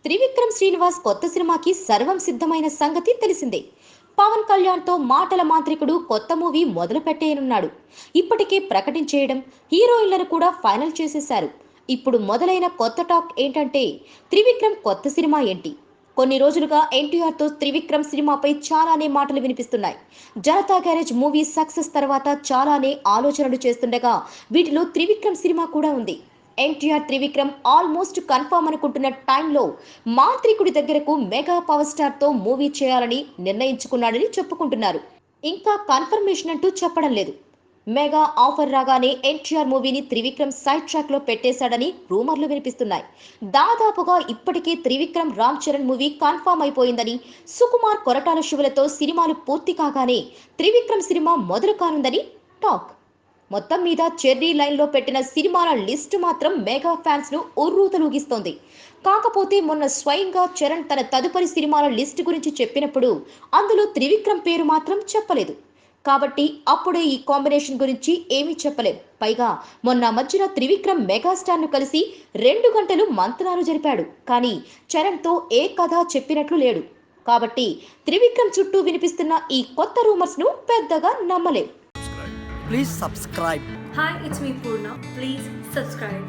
త్రివిక్రమ్ శ్రీనివాస్ కొత్త సినిమాకి సర్వం సిద్ధమైన సంగతి తెలిసిందే. పవన్ కళ్యాణ్ తో మాటల మాంత్రికుడు కొత్త మూవీ మొదలు పెట్టేయనున్నాడు. ఇప్పటికే ప్రకటించేయడం, హీరోయిన్లను కూడా ఫైనల్ చేసేశారు. ఇప్పుడు మొదలైన కొత్త టాక్ ఏంటంటే త్రివిక్రమ్ కొత్త సినిమా ఏంటి? కొన్ని రోజులుగా ఎన్టీఆర్ తో త్రివిక్రమ్ సినిమాపై చాలానే మాటలు వినిపిస్తున్నాయి. జనతా గ్యారేజ్ మూవీ సక్సెస్ తర్వాత చాలానే ఆలోచనలు చేస్తుండగా వీటిలో త్రివిక్రమ్ సినిమా కూడా ఉంది. ఎన్టీఆర్ త్రివిక్రమ్ ఆల్మోస్ట్ కన్ఫర్మ్ అనుకుంటున్న టైంలో మాంత్రికుడి దగ్గరకు మెగా పవర్ స్టార్ తో మూవీ చేయాలని నిర్ణయించుకున్నాడని చెప్పుకుంటున్నారు. ఇంకా కన్ఫర్మేషన్ అంటూ చెప్పడం లేదు. మెగా ఆఫర్ రాగానే ఎన్టీఆర్ మూవీని త్రివిక్రమ్ సైడ్ ట్రాక్ లో పెట్టేశాడని రూమర్లు వినిపిస్తున్నాయి. దాదాపుగా ఇప్పటికే త్రివిక్రమ్ రామ్ చరణ్ మూవీ కన్ఫర్మ్ అయిపోయిందని, సుకుమార్ కొరటాల శివులతో సినిమాలు పూర్తి కాగానే త్రివిక్రమ్ సినిమా మొదలు కానుందని టాక్. మొత్తం మీద చెర్రీ లైన్ లో పెట్టిన సినిమాల లిస్టు మాత్రం మెగా ఫ్యాన్స్ ను ఉర్రూతలూగిస్తోంది. కాకపోతే మొన్న స్వయంగా చరణ్ తన తదుపరి సినిమాల లిస్టు గురించి చెప్పినప్పుడు అందులో త్రివిక్రమ్ పేరు మాత్రం చెప్పలేదు. కాబట్టి అప్పుడే ఈ కాంబినేషన్ గురించి ఏమీ చెప్పలేదు. పైగా మొన్న మధ్యన త్రివిక్రమ్ మెగాస్టార్ ను కలిసి 2 గంటలు మంతనాలు జరిపాడు. కానీ చరణ్ తో ఏ కథ చెప్పినట్లు లేడు. కాబట్టి త్రివిక్రమ్ చుట్టూ వినిపిస్తున్న ఈ కొత్త రూమర్స్ ను పెద్దగా నమ్మలేం. Please subscribe. Hi, it's me Purna. Please subscribe.